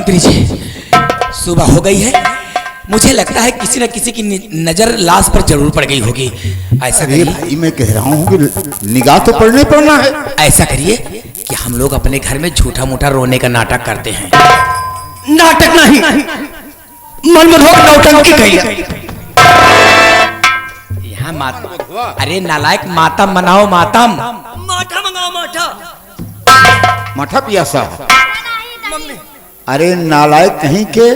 मंत्री जी, सुबह हो गई है, मुझे लगता है किसी न किसी की नजर लाश पर जरूर पड़ गई होगी। ऐसा करिए भाई, मैं कह रहा हूँ कि निगाह तो पड़ना है। ऐसा करिए कि हम लोग अपने घर में झूठा मूठा रोने का नाटक करते हैं। नाटक नहीं, मनमोहक नौटंकी कहिए। यहाँ माता, अरे नालायक, मातम मनाओ मातम। माठा मंगाओ माठा। मठा पियासा। अरे नालायक कहीं के,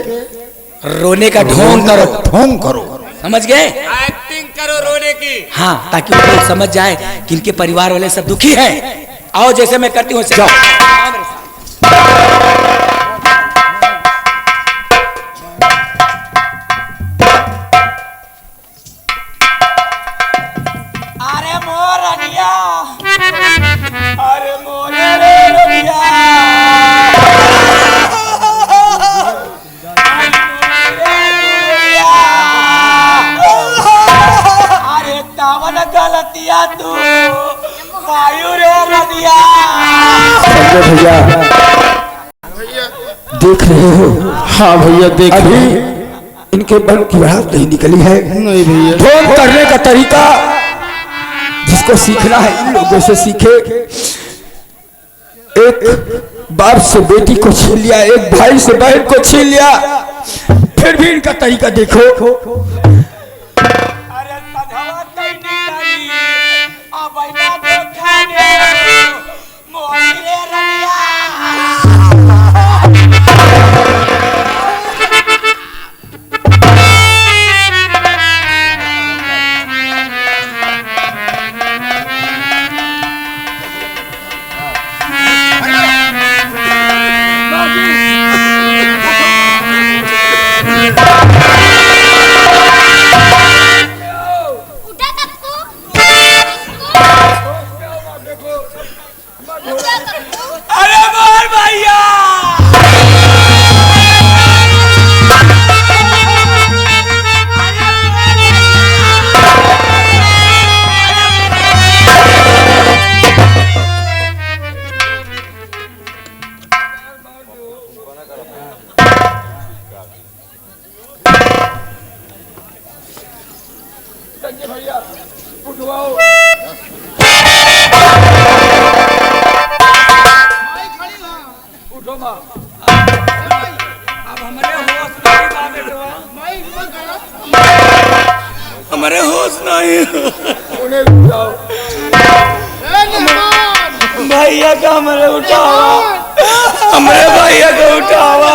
रोने का ढोंग करो। ढोंग करो, समझ गए? एक्टिंग करो रोने की। हाँ, ताकि वो लोग समझ जाए कि इनके परिवार वाले सब दुखी हैं। आओ, जैसे मैं करती हूँ वैसे जाओ। अरे मोरनिया, अरे मोरनिया, अरे तावन गलतिया तू वायु रे रदिया। भैया देख रहे हो? हाँ भैया देख रहे हैं। इनके मन की बात नहीं निकली है। नहीं भैया, ढोंग करने का तरीका जिसको सीखना है इन लोगों से सीखे। एक बाप से बेटी को छीन लिया, एक भाई से बहन को छीन लिया, फिर भी इनका तरीका देखो। अरे सधवा तई निकाली अब इना को खाने मोरी रे रदिया। अरे मोर भैया, भैया उठवाओ। उठो माँ, अब हमारे होश नहीं बा बेटवा, हमारे होश नहीं। उन्हें उठाओ भैया का, हमारे उठावा, हमारे भैया को उठावा।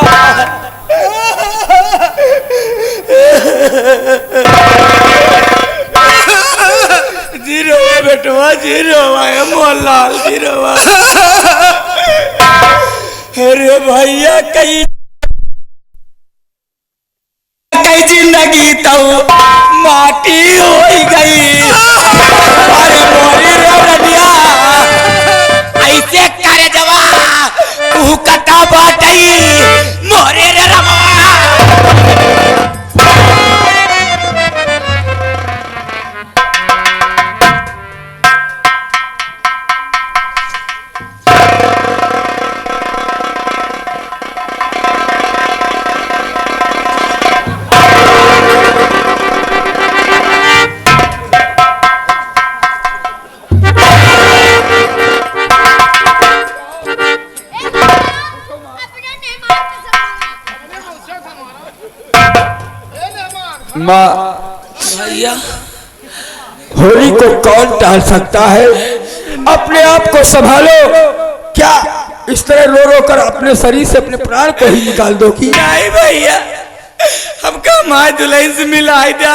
जीरो बेटवा, जीरो मोहनलाल, जीरो। अरे भैया कई जिंदगी तो माटी हो गई। अरे मोरी रे रदिया, ऐसे करे जवा तू कटा बाटई मोरी रे रमवा। माँ भैया, होली को कौन टाल सकता है? अपने आप को संभालो। क्या इस तरह रो रो कर अपने शरीर से अपने प्राण को ही निकाल दोगी? नहीं भैया, हमका हमारे दुल्हन से मिलाई दे,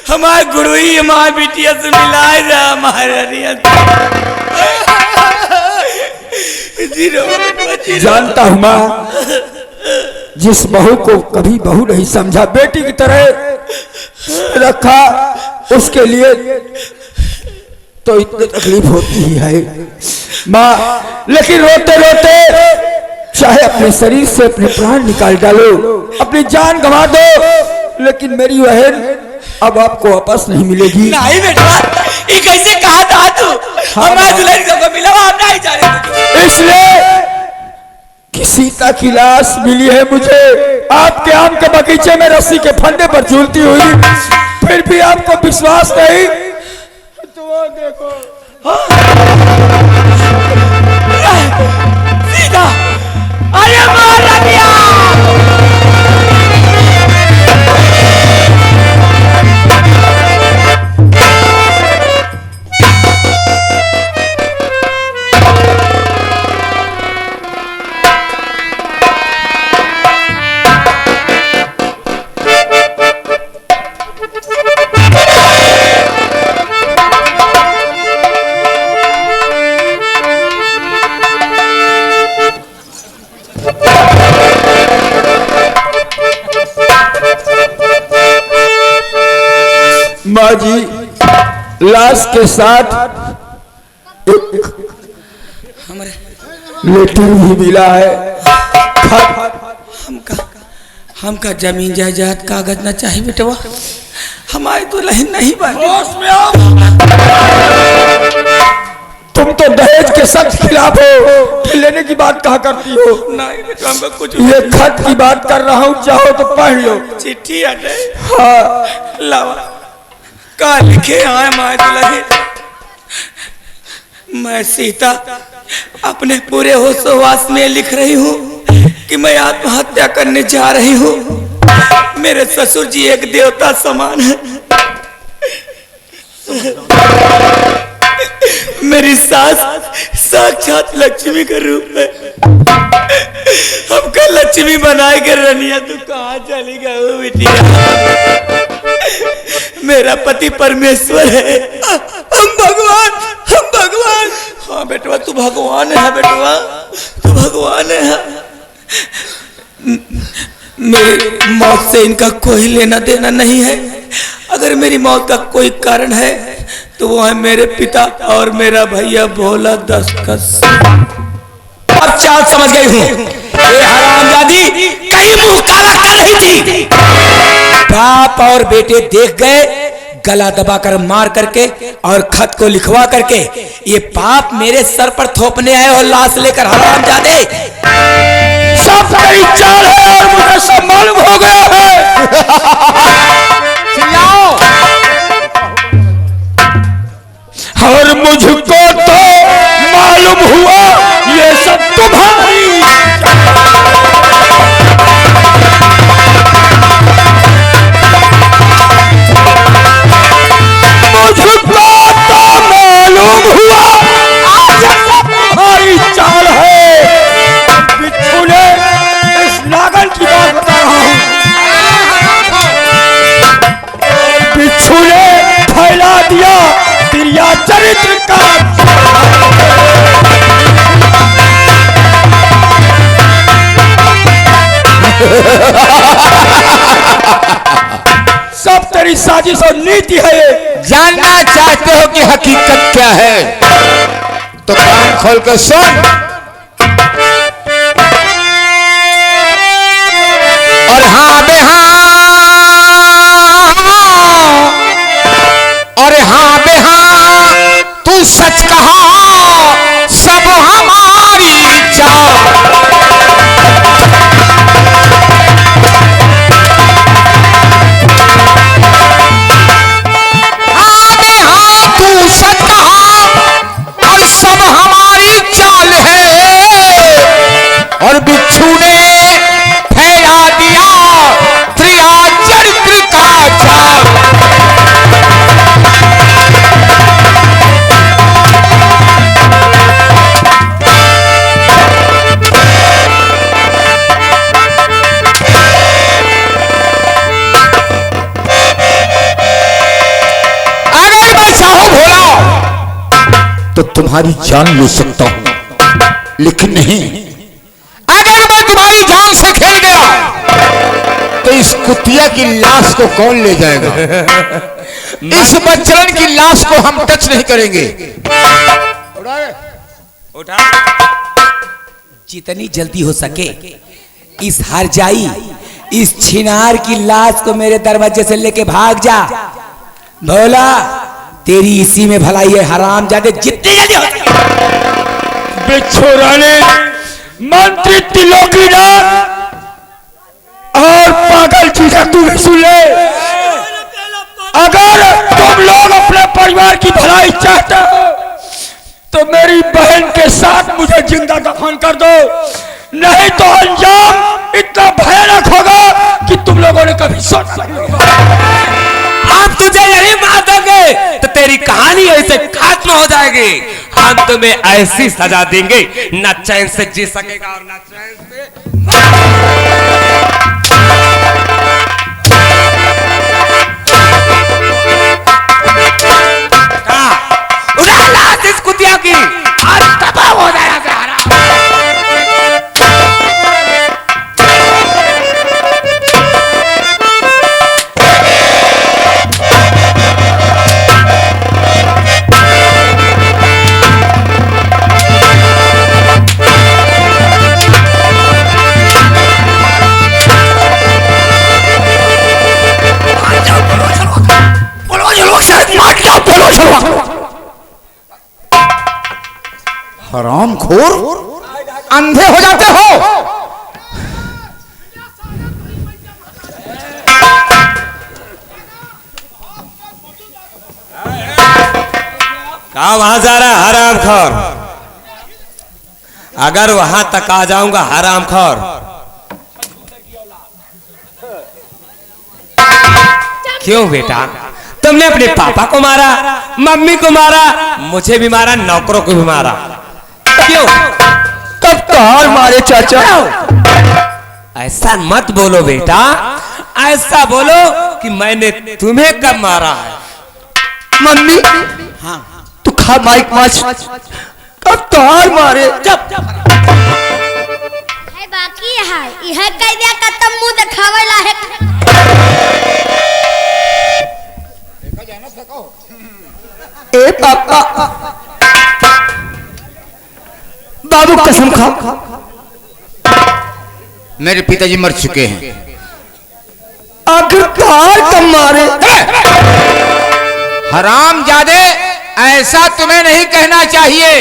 हमारे गुरुई हमारे बिटिया से मिलाई दे, हमारे जानता हूँ माँ, जिस बहू को कभी बहू नहीं समझा, बेटी की तरह रखा, उसके लिए तो इतनी तकलीफ होती ही है माँ। लेकिन रोते रोते चाहे अपने शरीर से अपने प्राण निकाल डालो, अपनी जान गंवा दो, लेकिन मेरी बहन अब आपको वापस नहीं मिलेगी। नहीं बेटा, ये कैसे कहा था तू? हमारे दुल्हन को मिला, हम नहीं जाने। इसलिए कि सीता की लाश मिली है मुझे आपके आम के बगीचे में रस्सी के फंदे पर झूलती हुई, फिर भी आपको विश्वास नहीं? तो देखो सीता, अरे मार रबिया! माँ जी, लाश के साथ एक हमारे लेटर भी मिला है। हमका जमीन जायदाद कागज ना चाहिए बेटवा, हमारी तो लहन नहीं बनी। तुम तो दहेज के सख्त खिलाफ हो, फिर लेने की बात कहा करती हो? नहीं बेटा, हमका कुछ ये खत की बात कर रहा हूँ, चाहो तो पढ़ लो। चिट्ठी आटे हाँ, लावा का लिखे आए माए दुल्हे। मैं सीता अपने पूरे होशोवास में लिख रही हूँ कि मैं आत्महत्या करने जा रही हूँ। मेरे ससुर जी एक देवता समान है, मेरी सास साक्षात लक्ष्मी का रूप है। हमका लक्ष्मी बनाए के रनिया तू कहाँ चली गई बिटिया? मेरा पति परमेश्वर है, हम भगवान। हाँ बेटवा, तू भगवान है बेटवा, तू भगवान है। मेरी मौत से इनका कोई लेना देना नहीं है। अगर मेरी मौत का कोई कारण है तो वो है मेरे पिता और मेरा भैया भोला दसकस। अब चाल समझ गई हूँ, ये हरामजादी कहीं मुंह काला कर रही थी। बाप और बेटे देख गए, गला दबाकर मार करके और खत को लिखवा करके ये पाप मेरे सर पर थोपने आए हो लाश लेकर। हरामजादे, सब मेरी चाल है और मुझे सब मालूम हो गया है। चिल्लाओ। और मुझको तो मालूम हुआ ये सब तुम्हारी। मुझको तो मालूम हुआ आज सब तुम्हारी चाल है। बिच्छू ने इस नागन की बात बता रहा हूँ, बिच्छू ने फैला दिया तिरिया चरित्र का। सब तेरी साजिश और नीति है। जानना चाहते हो कि हकीकत क्या है तो कान खोल कर सुन। और हाँ बे हाँ, तू सच कहा सब हमारी चाल। तू सच कहा और सब हमारी चाल है। और बिच्छू ने फैला दिया त्रिया चरित्र का जाल। अगर मैं चाहूं भोला तो तुम्हारी जान ले सकता हूं, लेकिन नहीं, अगर मैं तुम्हारी जान से खेल गया तो इस कुतिया की लाश को कौन ले जाएगा? इस बच्चन की लाश को हम टच नहीं करेंगे। उठा, जितनी जल्दी हो सके इस हरजाई, इस छिनार की लाश को मेरे दरवाजे से लेके भाग जा। भोला, तेरी इसी में भलाई है। हरामजादे, जितनी जल्दी हो सके। बिच्छू रानी, मंत्री त्रिलोकीनाथ और पागल जी का तू भी सुन ले। अगर तुम लोग अपने परिवार की भलाई चाहते हो तो मेरी बहन के साथ मुझे जिंदा दफन कर दो, नहीं तो अंजाम इतना भयानक होगा कि तुम लोगों ने कभी सोचा नहीं होगा। हम तुझे यही मार देंगे तो तेरी कहानी ऐसे खत्म हो जाएगी। हम तुम्हें ऐसी सजा देंगे न चैन से जी सकेगा और न चैन से। उड़ा लाश इस कुतिया की, आज तबाह हो जाएगा सारा। हरामखोर, अंधे हो जाते हो। कहा वहां जा रहा है हरामखोर? अगर वहां तक आ जाऊंगा हरामखोर, क्यों बेटा तुमने अपने पापा को मारा, मम्मी को मारा, मुझे भी मारा, नौकरों को भी मारा, क्यों? तब तो हार मारे चाचा। ऐसा मत बोलो बेटा, ऐसा बोलो कि मैंने तुम्हें कब मारा है। मम्मी तू खा माइक माच, कब तो हार मारे। जब है बाकी है यह कह दिया कतम मुंह दिखावेला है। ए पापा, बाबू कसम खा, मेरे पिताजी मर चुके हैं। आखिरकार कब मारे। हरामजादे, ऐसा तुम्हें नहीं कहना चाहिए।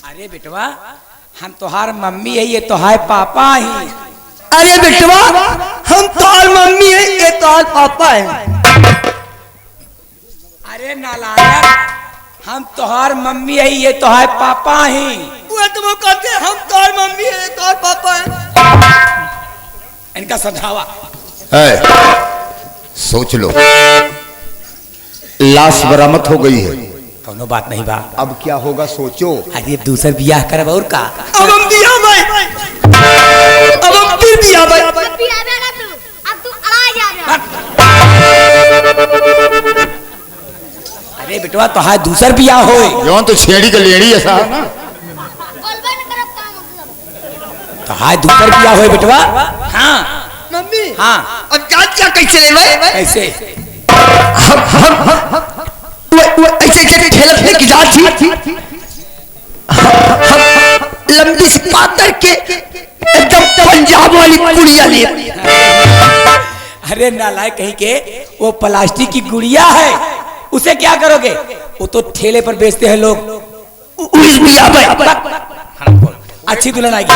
अरे बेटवा, हम तोहार मम्मी है, ये तोहार पापा ही। अरे बेटवा, हम तोहार मम्मी है, ये तोहार पापा है। अरे नालायक, हम तोहार मम्मी है, ये तोहार पापा ही। वो तुम कहते हम तोहार मम्मी है, ये तोहार पापा है। इनका समझावा। सोच लो, लाश बरामद हो गई है। कोनो बात नहीं बा। अब क्या होगा सोचो। अरे दूसर बियाह करब और का। अब हम बियाह भाई, अब हम फिर बियाह भाई। अभी आवे ना तू, अब तू अड़ा जा रहा। अरे बेटवा, तोहार दूसर बियाह होए। जवान तो छेड़ी का लेड़ी ऐसा है ना। बोलबे न करब का मतलब। तोहार दूसर बियाह होए बेटवा। हाँ मम्मी, हाँ। अब क्या कैसे ले भाई? कैसे? वो ऐसे ऐसे ठेलने की जात थी। लंबी सी पातर के एकदम पंजाब वाली गुड़िया ले। अरे नालायक कहीं के, वो प्लास्टिक की गुड़िया है, उसे क्या करोगे? वो तो ठेले पर बेचते हैं लोग। उस बियाह भाई अच्छी दुल्हन आएगी।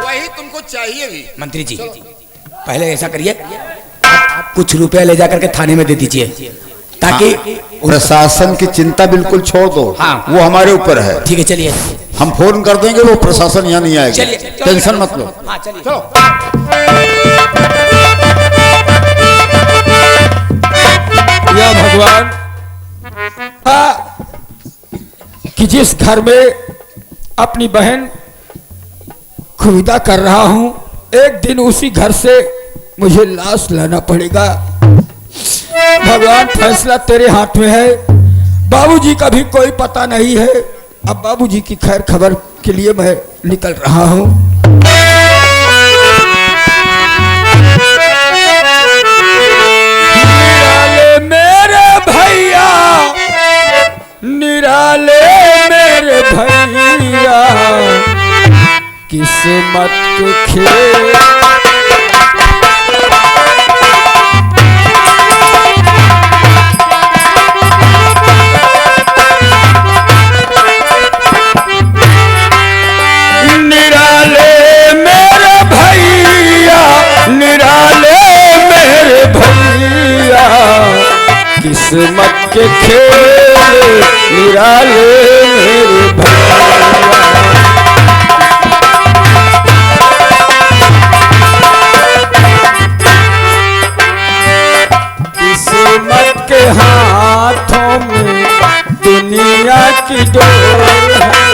वही तुमको चाहिए भी। मंत्री जी, पहले ऐसा करिए, कुछ रुपया ले जाकर के थाने में दे दीजिए, ताकि प्रशासन की चिंता बिल्कुल छोड़ दो। हाँ। वो हमारे ऊपर है। ठीक है चलिए। हम फोन कर देंगे, वो प्रशासन यहाँ नहीं आएगा। चलिए, टेंशन मत लो। हाँ चलिए। या भगवान, कि जिस घर में अपनी बहन को विदा कर रहा हूं, एक दिन उसी घर से मुझे लाश लाना पड़ेगा। भगवान, फैसला तेरे हाथ में है। बाबूजी का भी कोई पता नहीं है। अब बाबूजी की खैर खबर के लिए मैं निकल रहा हूं। निराले मेरे भैया, निराले मेरे भैया, किस्मत के खेल। निराले किस्मत के खेल निराले मेरे भैया। किस्मत के हाथों में दुनिया की डोर है।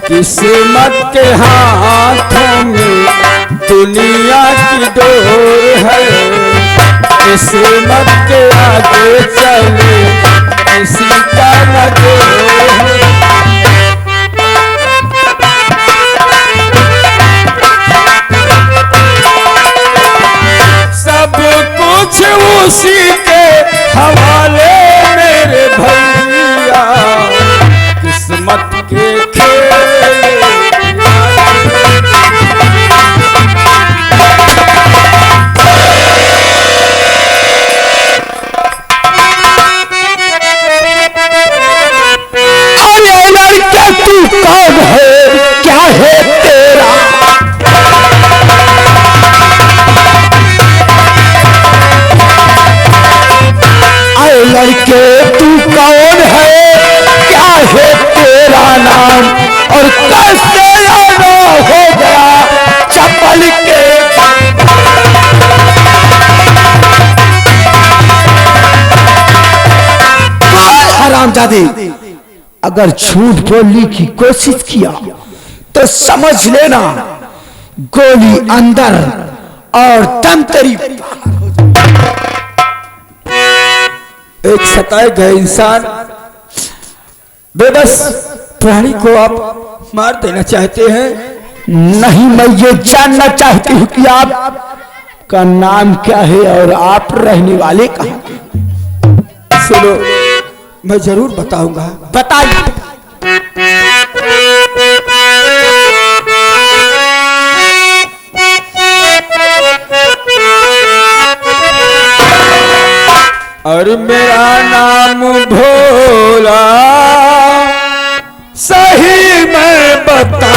किस्मत के हाथों में दुनिया की डोर है। किस्मत के आगे चले किसी का न जोर है। सब कुछ उसी के हवाले मेरे भैया। किस्मत के खेल लड़के तू कौन है, क्या है तेरा? अरे लड़के तू कौन है, क्या है तेरा नाम? और कैसे आना हो गया चप्पल के? हरामजादे, अगर झूठ बोलने की कोशिश किया तो समझ लेना गोली अंदर और दम तेरी। एक सताए गए इंसान, बेबस प्राणी को आप मार देना चाहते हैं। नहीं, मैं ये जानना चाहती हूँ कि आपका नाम क्या है और आप रहने वाले कहाँ के? सुनो, मैं जरूर बताऊंगा। बताइए। और मेरा नाम भोला, सही मैं बता।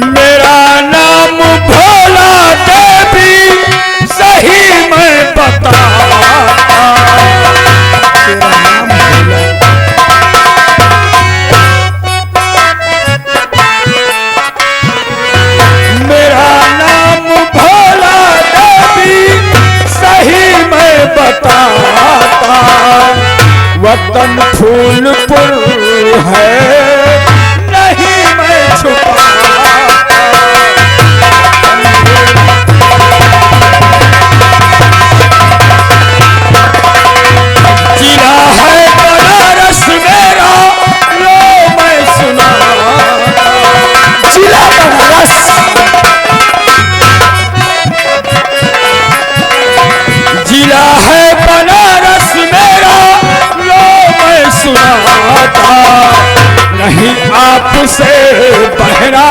मेरा नाम भोला देवी, सही मैं बता। तेरा नाम भोला। मेरा नाम भोला देवी, सही मैं बताता। वतन फूलपुर है, नहीं मैं छुपा। जिला है बनारस मेरा, लो मैं सुना। जिला बनारस। जिला है बनारस मेरा, लो मैं सुनाता। नहीं आपसे बहरा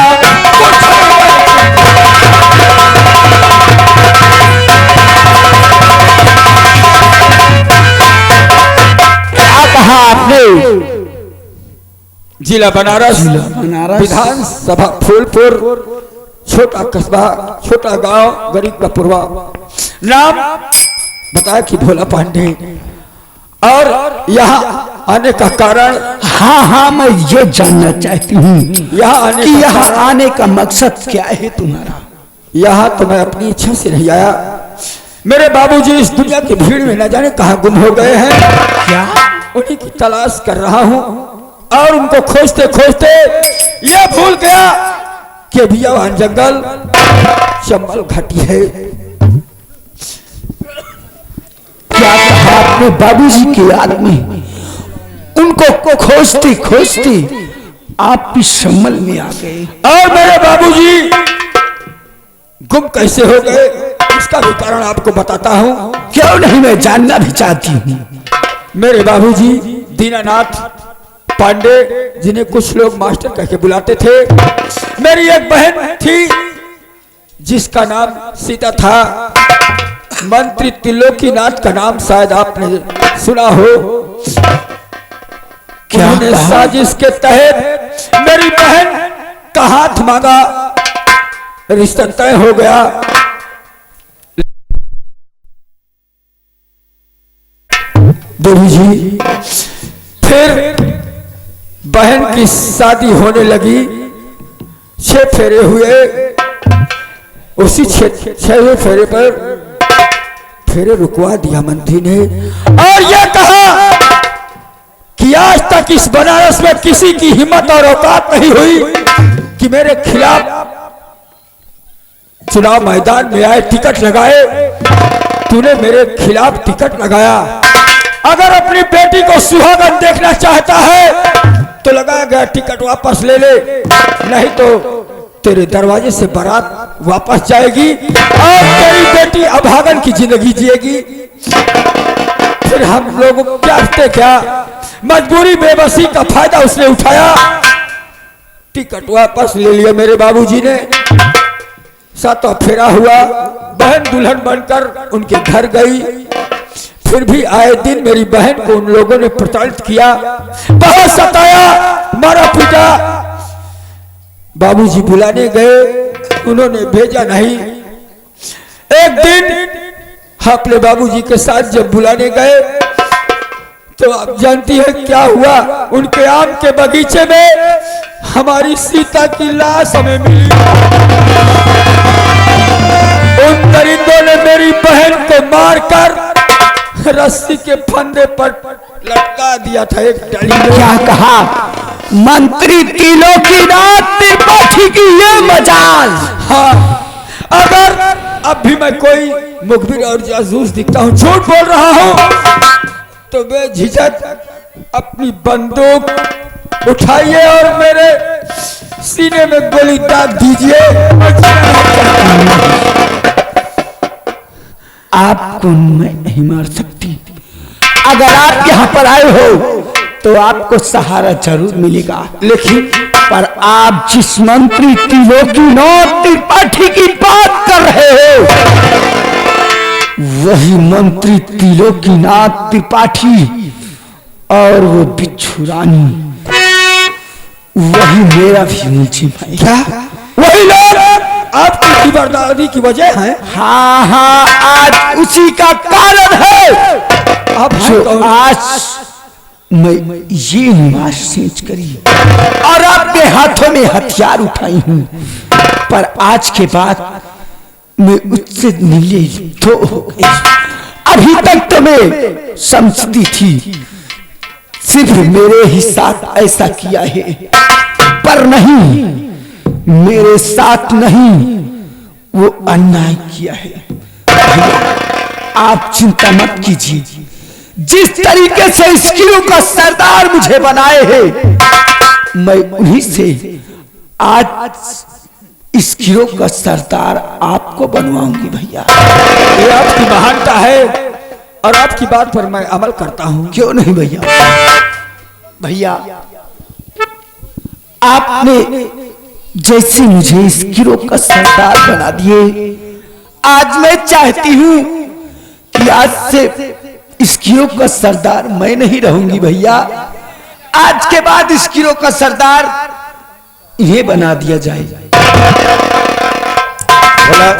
क्या कहा आपने? जिला बनारस, विधानसभा फूलपुर, छोटा कस्बा, छोटा गांव, गरीब का पूर्वा। नाम बताया कि भोला पांडे। और यहाँ आने का कारण? हाँ हाँ, मैं ये जानना चाहती हूँ यहाँ आने कि का यहाँ कारण? आने का मकसद क्या है तुम्हारा? यहाँ तो मैं अपनी इच्छा से नहीं आया। मेरे बाबूजी इस दुनिया की भीड़ में न जाने कहाँ गुम हो गए हैं। क्या? उन्हीं की तलाश कर रहा हूँ। और उनको खोजते खोजते ये भूल गया कि बियावान जंगल चंबल घाटी है। क्या कहा आपने? बाबूजी की याद में उनको खोजते खोजते आप भी सम्मल में आ गए। और मेरे बाबूजी गुम कैसे हो गए, इसका भी कारण आपको बताता हूँ। क्यों नहीं, मैं जानना भी चाहती हूँ। मेरे बाबूजी दीनानाथ पांडे, जिन्हें कुछ लोग मास्टर कह के बुलाते थे। मेरी एक बहन थी जिसका नाम सीता था। मंत्री त्रिलोकीनाथ का नाम शायद आपने सुना हो। उन्होंने साजिश के तहत मेरी बहन का हाथ मांगा, रिश्ता तय हो गया। देवी जी, फिर बहन की शादी होने लगी। 6 फेरे हुए। उसी 6वें फेरे पर फेरे रुकवा दिया मंत्री ने और यह कहा कि आज तक इस बनारस में किसी की हिम्मत और औकात नहीं हुई कि मेरे खिलाफ चुनाव मैदान में आए, टिकट लगाए। तूने मेरे खिलाफ टिकट लगाया। अगर अपनी बेटी को सुहागन देखना चाहता है तो लगाया गया टिकट वापस ले ले, नहीं तो तेरे दरवाजे से बारात वापस जाएगी और तेरी बेटी अभागन की जिंदगी जिएगी। फिर हम लोग क्या मजबूरी बेबसी का फायदा उसने उठाया, टिकट वापस ले लिया मेरे बाबूजी ने। 7वां फेरा हुआ। बहन दुल्हन बनकर उनके घर गई। फिर भी आए दिन मेरी बहन को उन लोगों ने प्रताड़ित किया, बहुत सताया, मारा पीटा। बाबूजी बुलाने गए, उन्होंने भेजा नहीं। एक दिन अपने बाबूजी के साथ जब बुलाने गए तो आप जानती है क्या हुआ? उनके आम के बगीचे में हमारी सीता की लाश हमें मिली। उन दरिंदों ने मेरी बहन को मारकर रस्सी के फंदे पर लटका दिया था एक डाली में। क्या कहा? मंत्री त्रिलोकीनाथ त्रिपाठी की ये मजाल। हाँ, अगर अब भी मैं कोई मुखबिर और जासूस दिखता हूँ, झूठ बोल रहा हूँ, तो बेझिझक अपनी बंदूक उठाइए और मेरे सीने में गोली दाग दीजिए। आपको मैं नहीं मार सकती। अगर आप यहाँ पर आए हो तो आपको सहारा जरूर मिलेगा, लेकिन पर आप जिस मंत्री त्रिलोकीनाथ त्रिपाठी की बात कर रहे हो, वही मंत्री त्रिलोकीनाथ त्रिपाठी और वो बिच्छू रानी, वही मेरा भी मुंशी भाई। क्या वही लोग आपकी खबरदारी की वजह है? हाँ हाँ, आज उसी का कारण है। आप जो आज मैं ये निवास सींच करी और अपने हाथों में हथियार उठाई हूं, पर आज के बाद मैं उससे मिले तो हो गई। अभी तक तो मैं समझती थी सिर्फ मेरे ही साथ ऐसा किया है, पर नहीं, मेरे साथ नहीं, वो अन्याय किया है। आप चिंता मत कीजिए। जिस तरीके से इस किलो का सरदार मुझे बनाए हैं, मैं उन्हीं से आज इस किलो का सरदार आपको बनवाऊंगी भैया। ये आपकी महानता है और आपकी बात पर मैं अमल करता हूँ। क्यों नहीं भैया? भैया, आपने जैसे मुझे इस गिरोह का सरदार बना दिए, आज मैं चाहती हूं कि आज से इस गिरोह का सरदार मैं नहीं रहूंगी भैया। आज के बाद इस गिरोह का सरदार इन्हें बना दिया जाए। बोला,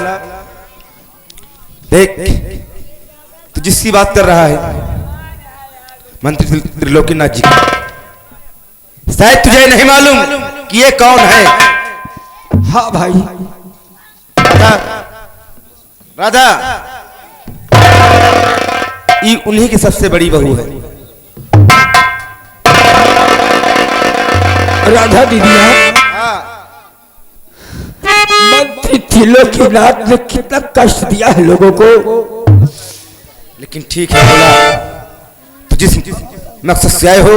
देख तू जिसकी बात कर रहा है मंत्री त्रिलोकीनाथ जी, शायद तुझे नहीं मालूम कि ये कौन है। हाँ भाई। राधा, राधा ये उन्हीं की सबसे बड़ी बहू है। राधा दीदी, मंत्री त्रिलोकीनाथ ने कितना कष्ट दिया है लोगों को, लेकिन ठीक है बोला, तो जिस मकसद से आए हो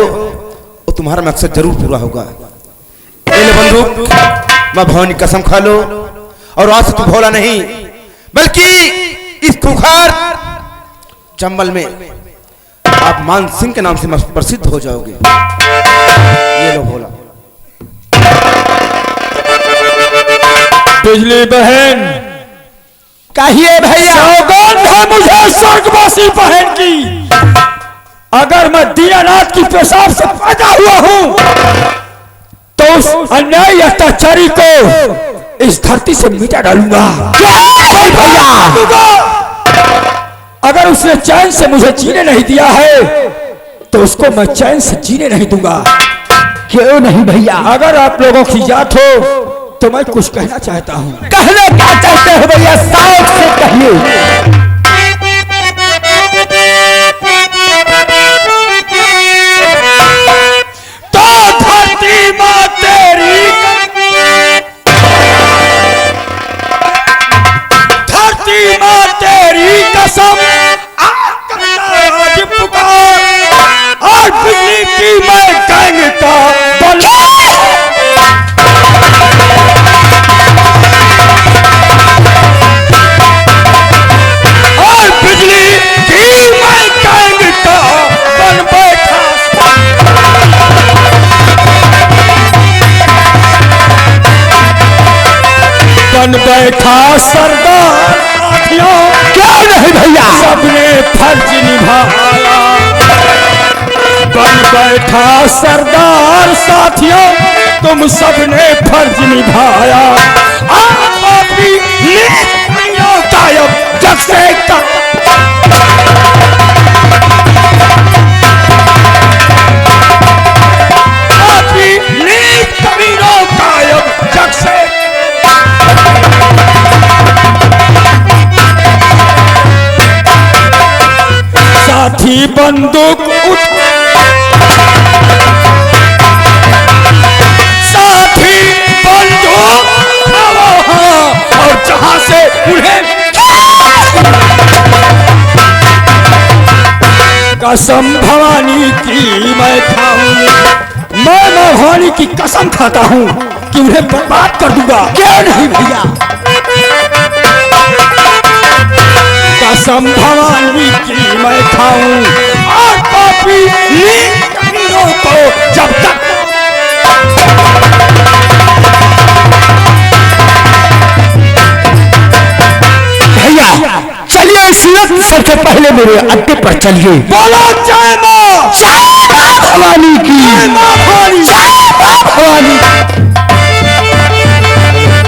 वो तुम्हारा मकसद जरूर पूरा होगा। ले बंदूक, मां भवानी कसम खा लो, और आज से तू भोला नहीं बल्कि इस खुखार चंबल में आप मान सिंह के नाम से प्रसिद्ध हो जाओगे। ये लो भोला। बिजली बहन, कहिए भैया। सौगंध है मुझे स्वर्गवासी बहन की, अगर मैं दीनानाथ की पेशाब से पैदा हुआ हूं तो उस अन्याय अत्याचारी को इस धरती से मिटा डालूंगा। भैया अगर उसने चैन से मुझे जीने नहीं दिया है तो उसको मैं चैन से जीने नहीं दूंगा। क्यों नहीं भैया? अगर आप लोगों की जात हो तो मैं कुछ कहना चाहता हूँ। कहना क्या चाहते हो भैया? साफ से कहिए। तो धरती माँ तेरी, धरती माँ तेरी कसम आज पुकार, और बिजली की मैं गैंग का बल, और बिजली की मैं गैंग का बन बैठा, बन बैठा सरदार साथियों। क्या नहीं भैया? सबने फर्ज निभाया, बन बैठा सरदार साथियों, तुम सबने फर्ज निभाया। आप भी गायब जग से गायब जग से। साथी बंदूक उठ, साथी बंदूक और जहां से उन्हें कसम भवानी की मैं खाऊं, मैं भवानी की कसम खाता हूं कि उन्हें बर्बाद कर दूंगा। क्या नहीं भैया? कसम भवानी की मैं खाऊं, और पापी नीरों को जब तक भैया चलिए सूरत सबसे पहले मेरे अड्डे पर चलिए। बोलो जय मां भवानी की, जय मां भवानी, जय मां भवानी।